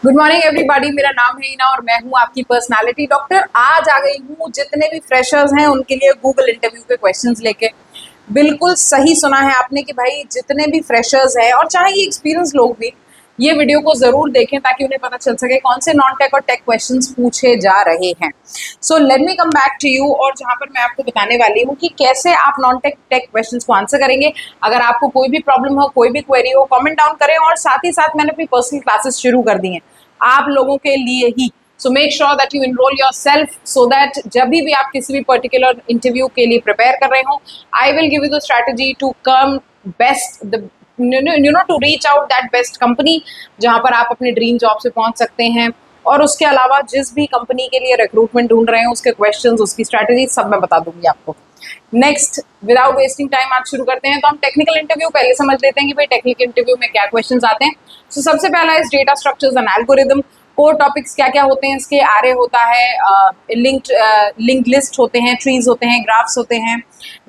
Good morning everybody. मेरा नाम है ईना और मैं हूं आपकी पर्सनालिटी डॉक्टर। आज आ गई हूं जितने भी फ्रेशर्स हैं उनके लिए गूगल इंटरव्यू के क्वेश्चंस लेके। बिल्कुल सही सुना है आपने कि भाई जितने भी फ्रेशर्स हैं और चाहे ये एक्सपीरियंस लोग भी ये वीडियो को जरूर देखें ताकि उन्हें पता चल सके कौन से नॉन टेक और टेक क्वेश्चंस पूछे जा रहे हैं। So let me come back to you, और जहां पर मैं आपको बताने वाली हूँ कि कैसे आप नॉन टेक टेक क्वेश्चंस को आंसर करेंगे। अगर आपको कोई भी प्रॉब्लम हो, कोई भी क्वेरी हो, कमेंट डाउन करें। और साथ ही साथ मैंने अपनी पर्सनल क्लासेस शुरू कर दी हैं आप लोगों के लिए ही। So make sure that you enrol yourself so that जब भी आप किसी भी पर्टिकुलर इंटरव्यू के लिए प्रिपेयर कर रहे हो, I will give you the strategy to come best the to reach out that best company जहां पर आप अपने ड्रीम जॉब से पहुंच सकते हैं। और उसके अलावा जिस भी कंपनी के लिए रिक्रूटमेंट ढूंढ रहे हैं उसके क्वेश्चंस, उसकी स्ट्रैटेजी सब मैं बता दूंगी आपको। नेक्स्ट, विदाउट वेस्टिंग टाइम आज शुरू करते हैं। तो हम टेक्निकल इंटरव्यू पहले समझ लेते हैं कि भाई टेक्निकल इंटरव्यू में क्या क्वेश्चंस आते हैं। तो सबसे पहला इस data structures and algorithm. Core topics क्या क्या होते हैं इसके? आरे होता है, लिंक्ड लिस्ट होते हैं, ट्रीज होते हैं, ग्राफ्स होते हैं,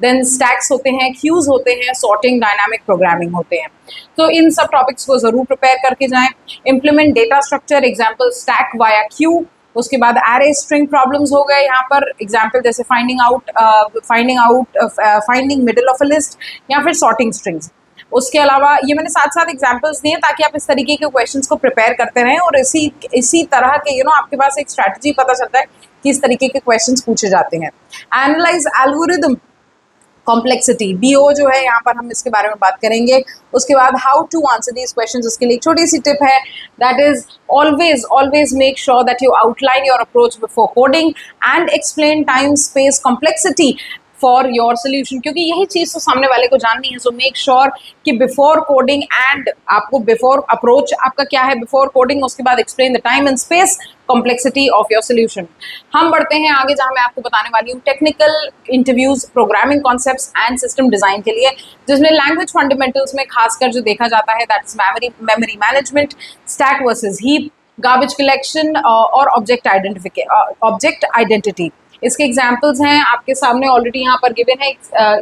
देन स्टैक्स होते हैं, क्यूज होते हैं, सॉर्टिंग, डायनामिक प्रोग्रामिंग होते हैं। तो इन सब टॉपिक्स को जरूर प्रिपेयर करके जाएं। Implement data structure, example stack via Q. उसके बाद एरे स्ट्रिंग प्रॉब्लम्स हो गए यहाँ पर, एग्जाम्पल जैसे finding middle of a list या फिर सॉर्टिंग स्ट्रिंग्स। उसके अलावा ये मैंने साथ साथ एग्जाम्पल्स दिए ताकि आप इस तरीके के क्वेश्चंस को प्रिपेयर करते रहें और इसी तरह के आपके पास एक स्ट्रैटेजी पता चलता है कि इस तरीके के क्वेश्चंस पूछे जाते हैं। एनालाइज एल्गोरिदम कॉम्प्लेक्सिटी, बीओ जो है यहाँ पर हम इसके बारे में बात करेंगे। उसके बाद how to answer these questions, उसके लिए एक छोटी सी टिप है, that is always make sure that you outline your approach before coding and explain time space complexity for your solution, क्योंकि यही चीज तो सामने वाले को जाननी है। सो मेक श्योर कि बिफोर कोडिंग एंड आपको बिफोर अप्रोच आपका क्या है बिफोर कोडिंग, उसके बाद explain the time and space complexity of your solution. हम बढ़ते हैं आगे जहां मैं आपको बताने वाली हूँ technical interviews, programming concepts and system design के लिए, जिसमें लैंग्वेज फंडामेंटल्स में खासकर जो देखा जाता है that is memory management, stack versus heap, garbage collection और ऑब्जेक्ट आइडेंटिटी। इसके एग्जाम्पल्स हैं आपके सामने ऑलरेडी यहाँ पर गिवन है,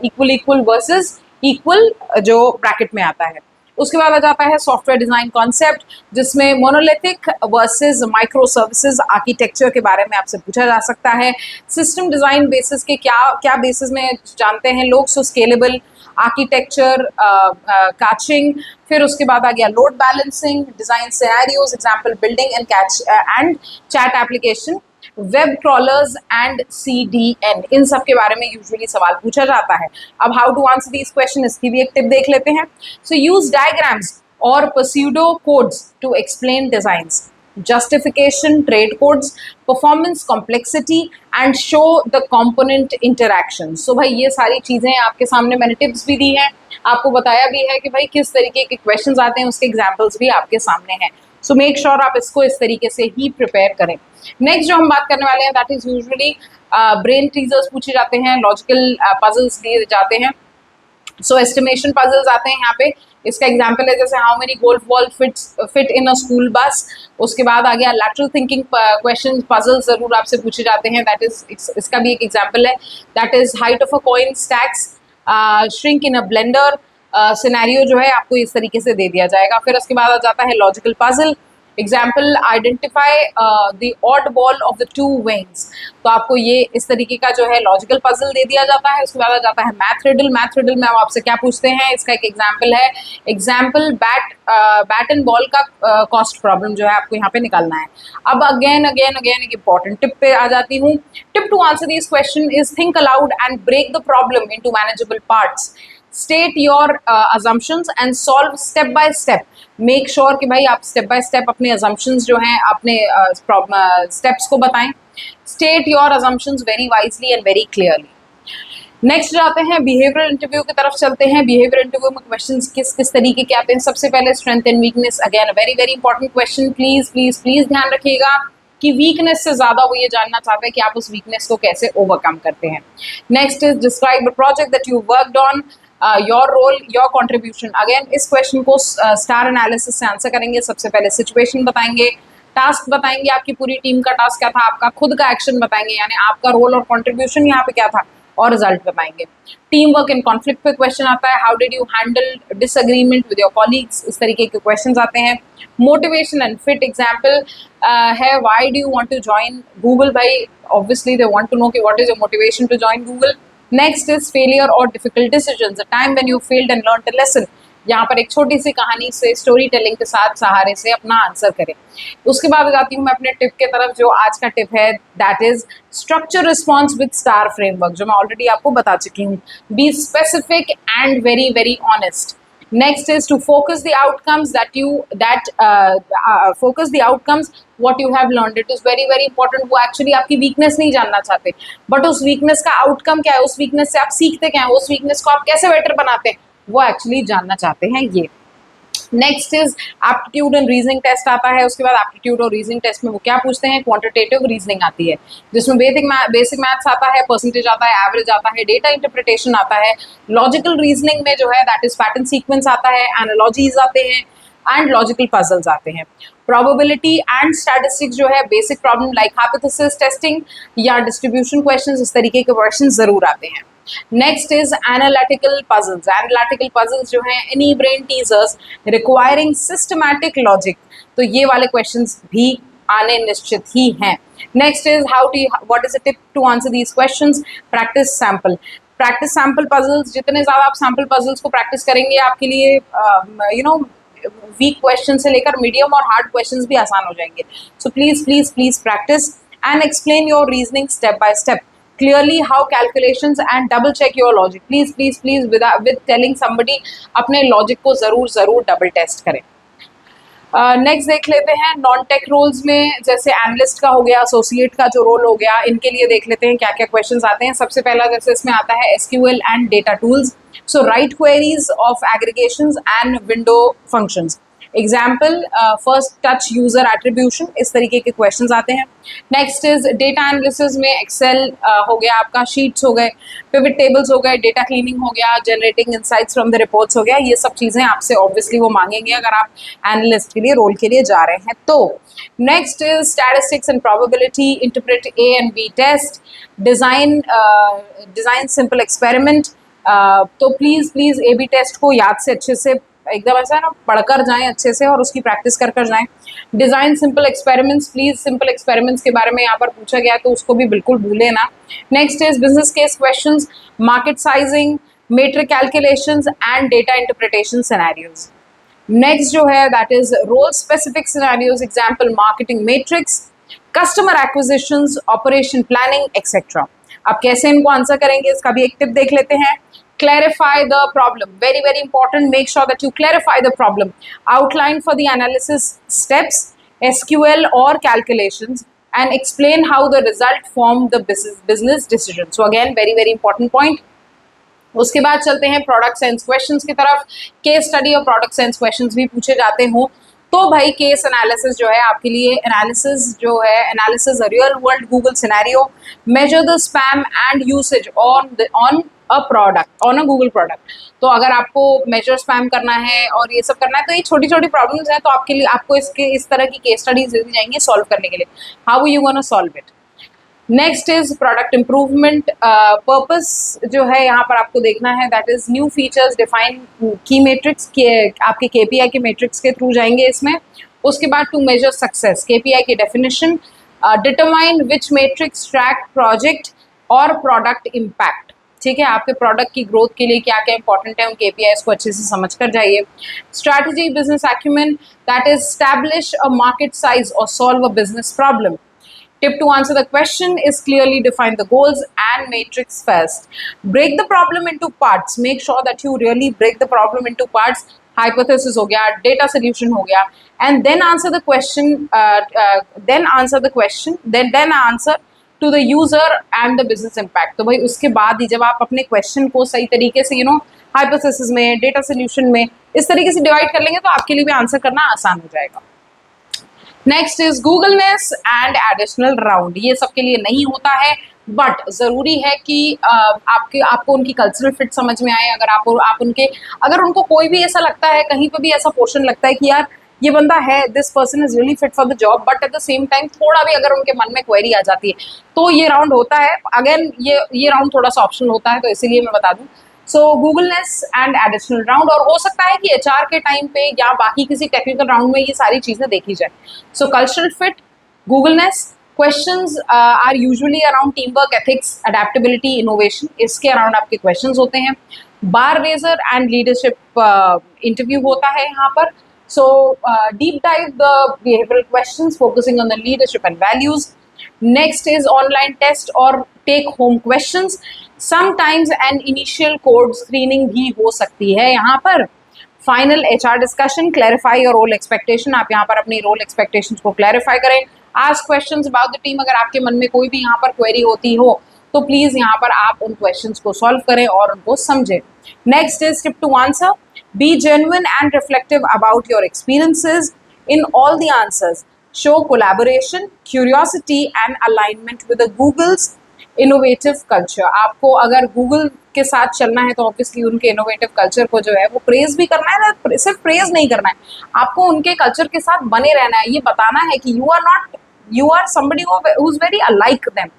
इक्वल वर्सेस इक्वल जो ब्रैकेट में आता है। उसके बाद आ जाता है सॉफ्टवेयर डिजाइन कॉन्सेप्ट, जिसमें monolithic versus micro services architecture के बारे में आपसे पूछा जा सकता है। सिस्टम डिजाइन बेसिस के क्या बेसिस में जानते हैं लोग, सो स्केलेबल आर्किटेक्चर, कैचिंग, फिर उसके बाद आ गया load balancing, design scenarios, example building and chat application, web crawlers and CDN। इन सब के बारे में यूजुअली सवाल पूछा जाता है। अब how to answer this question, इसकी भी एक टिप देख लेते हैं। सो यूज डायग्राम्स और pseudo codes to explain designs, justification, trade codes, performance complexity and show the component interaction। So भाई ये सारी चीजें आपके सामने मैंने टिप्स भी दी हैं, आपको बताया भी है कि भाई किस तरीके के क्वेश्चंस आते हैं, उसके एग्जांपल्स भी आपके सामने हैं। सो मेक श्योर आप इसको इस तरीके से ही प्रिपेयर करें। नेक्स्ट जो हम बात करने वाले हैं that is usually brain teasers पूछे जाते हैं, लॉजिकल पजल्स दिए जाते हैं। सो एस्टिमेशन पजल्स आते हैं यहाँ पे। इसका एग्जांपल है जैसे how many golf ball fit in a school bus. उसके बाद आ गया लैटरल थिंकिंग क्वेश्चन पजल्स जरूर आपसे पूछे जाते हैं, दैट इज इसका भी एक एग्जांपल है, that is height of a coin stacks, shrink in a blender. Scenario जो है आपको इस तरीके से दे दिया जाएगा। फिर उसके बाद आ जाता है logical puzzle, example identify the odd ball of the two wings. तो आपको ये इस तरीके का जो है लॉजिकल पजल दे दिया जाता है। उसके बाद आ जाता है मैथ रिडल। मैथ रिडल में अब आपसे क्या पूछते हैं, इसका एक एग्जाम्पल है, एग्जाम्पल बैट एंड बॉल का कॉस्ट प्रॉब्लम जो है आपको यहाँ पे निकालना है। अब अगेन एक इंपॉर्टेंट टिप पे आ जाती हूँ। Tip to answer this question is think aloud and break the problem into manageable parts, state your assumptions and solve step by step। Make sure कि भाई आप स्टेप बाय स्टेप अपने assumptions जो हैं, अपने स्टेप्स को बताएं। State your assumptions very wisely and very clearly. Next जाते हैं बिहेवियरल इंटरव्यू की तरफ चलते हैं। बिहेवियरल इंटरव्यू में क्वेश्चंस किस तरीके के आते हैं। सबसे पहले strength and weakness, again very very important question. Please ध्यान रखिएगा कि वीकनेस से ज्यादा वो ये जानना चाहते हैं कि आप उस वीकनेस को कैसे ओवरकम करते हैं। Next is describe a project that you worked on, your role your contribution. Again इस क्वेश्चन को स्टार एनालिसिस से आंसर करेंगे। सबसे पहले सिचुएशन बताएंगे, टास्क बताएंगे, आपकी पूरी टीम का टास्क क्या था, आपका खुद का एक्शन बताएंगे, यानी आपका रोल और कॉन्ट्रीब्यूशन यहाँ पे क्या था, और रिजल्ट पे पाएंगे। टीम वर्क एंड कॉन्फ्लिक्ट पे क्वेश्चन आता है, how did you handle disagreement with your colleagues, इस तरीके के क्वेश्चन आते हैं। मोटिवेशन एंड फिट एग्जाम्पल है, why do you want to join Google, भाई obviously they want to know कि what is your motivation to join Google. Next is failure और difficult decisions, a time when you failed and learned a lesson, यहाँ पर एक छोटी सी कहानी से story telling के साथ सहारे से अपना आंसर करें। उसके बाद जाती हूँ मैं अपने टिप के तरफ, जो आज का टिप है that is structure response with star framework, जो मैं ऑलरेडी आपको बता चुकी हूँ। Be specific and very very honest. Next is to focus the outcomes focus the outcomes what you have learned. It is very very important. वो actually आपकी weakness नहीं जानना चाहते, but उस weakness का outcome क्या है, उस weakness से आप सीखते क्या है, उस weakness को आप कैसे better बनाते हैं, वो actually जानना चाहते हैं ये। Next is aptitude and reasoning test आता है। उसके बाद एप्टीट्यूड और रीजनिंग टेस्ट में वो क्या पूछते हैं, क्वांटिटेटिव रीजनिंग आती है, जिसमें बेसिक मैथ्स आता है, परसेंटेज आता है, एवरेज आता है, डेटा इंटरप्रिटेशन आता है। लॉजिकल रीजनिंग में जो है दैट इज पैटर्न सीक्वेंस आता है, एनालॉजीज आते हैं एंड लॉजिकल पजल्स आते हैं। प्रोबेबिलिटी एंड स्टैटिस्टिक्स जो है basic problem like hypothesis testing या डिस्ट्रीब्यूशन क्वेश्चंस, इस तरीके के क्वेश्चन जरूर आते हैं। Next is analytical puzzles. Analytical puzzles जो है any brain teasers requiring systematic logic, तो ये वाले क्वेश्चंस भी आने निश्चित ही हैं। Next is what is a tip to answer these questions, practice sample. Practice sample puzzles, जितने ज़्यादा आप सैंपल पजल्स को प्रैक्टिस करेंगे आपके लिए वीक क्वेश्चन से लेकर मीडियम और हार्ड क्वेश्चंस भी आसान हो जाएंगे। So please please please practice and explain your reasoning step by step clearly how calculations and double check your logic. please with telling somebody अपने लॉजिक को जरूर डबल टेस्ट करें। नेक्स्ट देख लेते हैं नॉन टेक रोल्स में, जैसे analyst का हो गया, एसोसिएट का जो रोल हो गया, इनके लिए देख लेते हैं क्या क्या क्वेश्चंस आते हैं। सबसे पहला जैसे इसमें आता है SQL and data tools, so write queries of aggregations and window functions. Example first touch user attribution, इस तरीके के क्वेश्चंस आते हैं। नेक्स्ट इज डेटा एनालिसिस में एक्सेल हो गया आपका, शीट्स हो गए, पिवट टेबल्स हो गए, डेटा क्लीनिंग हो गया, generating insights from the reports हो गया। ये सब चीज़ें आपसे ऑब्वियसली वो मांगेंगे अगर आप एनालिस्ट के लिए रोल के लिए जा रहे हैं तो। Next is statistics and probability, interpret A and B test, design simple experiment. तो प्लीज़ ए बी टेस्ट को याद से अच्छे से एकदम ऐसा है ना पढ़कर जाएं अच्छे से और उसकी प्रैक्टिस कर जाएं। Design simple experiments, please simple experiments के बारे में यहाँ पर पूछा गया तो उसको भी बिल्कुल भूले ना। Next is business case questions, market sizing, metric calculations and data interpretation scenarios. Next जो है that is role specific scenarios, example marketing metrics, customer acquisitions, operation planning etcetera. अब कैसे इनको आंसर करेंगे इसका भी एक टिप देख लेते हैं। Clarify the problem, very important. Make sure that you clarify the problem. Outline for the analysis steps, SQL or calculations, and explain how the result form the business decision. So again, very important point. उसके बाद चलते हैं product science questions की तरफ। Case study और product science questions भी पूछे जाते हो तो भाई केस एनालिसिस जो है आपके लिए, analysis real world Google scenario, measure the spam and usage on a product, on a Google product. तो अगर आपको मेजर स्पैम करना है और ये सब करना है तो ये छोटी प्रॉब्लम्स हैं, तो आपके लिए आपको इस तरह की केस स्टडीज दी जाएंगी सॉल्व करने के लिए। How you gonna solve it. Next is product improvement. Purpose जो है यहाँ पर आपको देखना है that is new features, define की मैट्रिक्स के, आपके केपीआई के मैट्रिक्स के थ्रू जाएंगे इसमें। उसके बाद टू मेजर सक्सेस, केपीआई की definition, determine which matrix track project और प्रोडक्ट इम्पैक्ट। ठीक है, आपके प्रोडक्ट की ग्रोथ के लिए क्या क्या इंपॉर्टेंट है उन केपीआईज को अच्छे से समझ कर जाइए। Strategy, business acumen, that is establish a market size और solve a business problem. Tip to answer the question is clearly define the goals and matrix first. Break the problem into parts. Make sure that you really break the problem into parts. Hypothesis हो गया, data solution हो गया, and then answer the question. Then answer to the user and the business impact. तो भाई उसके बाद ही जब आप अपने क्वेश्चन को सही तरीके से hypothesis में, data solution में इस तरीके से डिवाइड कर लेंगे तो आपके लिए भी आंसर करना आसान हो जाएगा। Next is Googleness and additional round. ये सबके लिए नहीं होता है बट ज़रूरी है कि आपको उनकी कल्चरल फिट समझ में आए। अगर उनको कोई भी ऐसा लगता है, कहीं पर भी ऐसा पोर्शन लगता है कि यार ये बंदा है, this person is really fit for the job, but at the same time थोड़ा भी अगर उनके मन में क्वेरी आ जाती है तो ये राउंड होता है। अगेन ये राउंड थोड़ा सा ऑप्शनल होता है, तो इसीलिए मैं बता दूं। सो गूगलनेस एंड एडिशनल राउंड, और हो सकता है कि एचआर के टाइम पे या बाकी किसी टेक्निकल राउंड में ये सारी चीजें देखी जाए। So cultural fit, Googleness, questions are usually around team work, ethics, adaptability, innovation, इसके अराउंड आपके क्वेश्चंस होते हैं। Bar raiser and leadership interview होता है यहाँ पर। So deep dive the behavioural questions focusing on the leadership and values. Next is online test और take home questions. Sometimes an initial code screening भी हो सकती है यहाँ पर। Final HR discussion, clarify your role expectation, आप यहाँ पर अपनी रोल एक्सपेक्टेशंस को क्लैरिफाई करें। Ask questions about the team, अगर आपके मन में कोई भी यहाँ पर क्वेरी होती हो तो प्लीज यहाँ पर आप उन क्वेश्चंस को सॉल्व करें और उनको समझें। Next is tip to answer, be genuine and reflective about your experiences in all the answers, show collaboration, curiosity and alignment with Google's innovative culture. आपको अगर गूगल के साथ चलना है तो ऑब्वियसली उनके इनोवेटिव कल्चर को जो है वो प्रेज भी करना है ना, सिर्फ प्रेज नहीं करना है, आपको उनके कल्चर के साथ बने रहना है। ये बताना है कि you are somebody who is very alike them.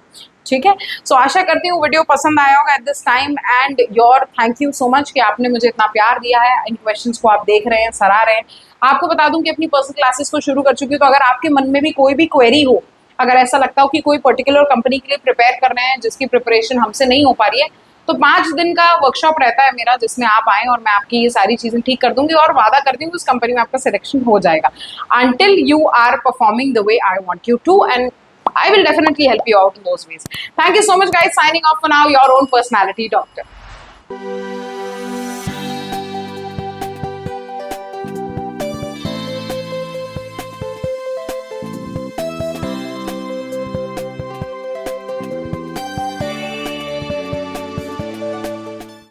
ठीक है, सो आशा करती हूँ वीडियो पसंद आया होगा at this time, and your thank you so much कि आपने मुझे इतना प्यार दिया है, इन क्वेश्चंस को आप देख रहे हैं, सराह रहे हैं। आपको बता दूं कि अपनी पर्सनल क्लासेस को शुरू कर चुकी हूँ, तो अगर आपके मन में भी कोई भी क्वेरी हो, अगर ऐसा लगता हो कि कोई पर्टिकुलर कंपनी के लिए प्रिपेयर कर रहे हैं जिसकी प्रिपरेशन हमसे नहीं हो पा रही है, तो 5 दिन का वर्कशॉप रहता है मेरा, जिसमें आप आएँ और मैं आपकी ये सारी चीजें ठीक कर दूंगी और वादा करती हूँ उस कंपनी में आपका सिलेक्शन हो जाएगा। Until you are performing the way I want you to, and I will definitely help you out in those ways. Thank you so much guys. Signing off for now, your own personality doctor.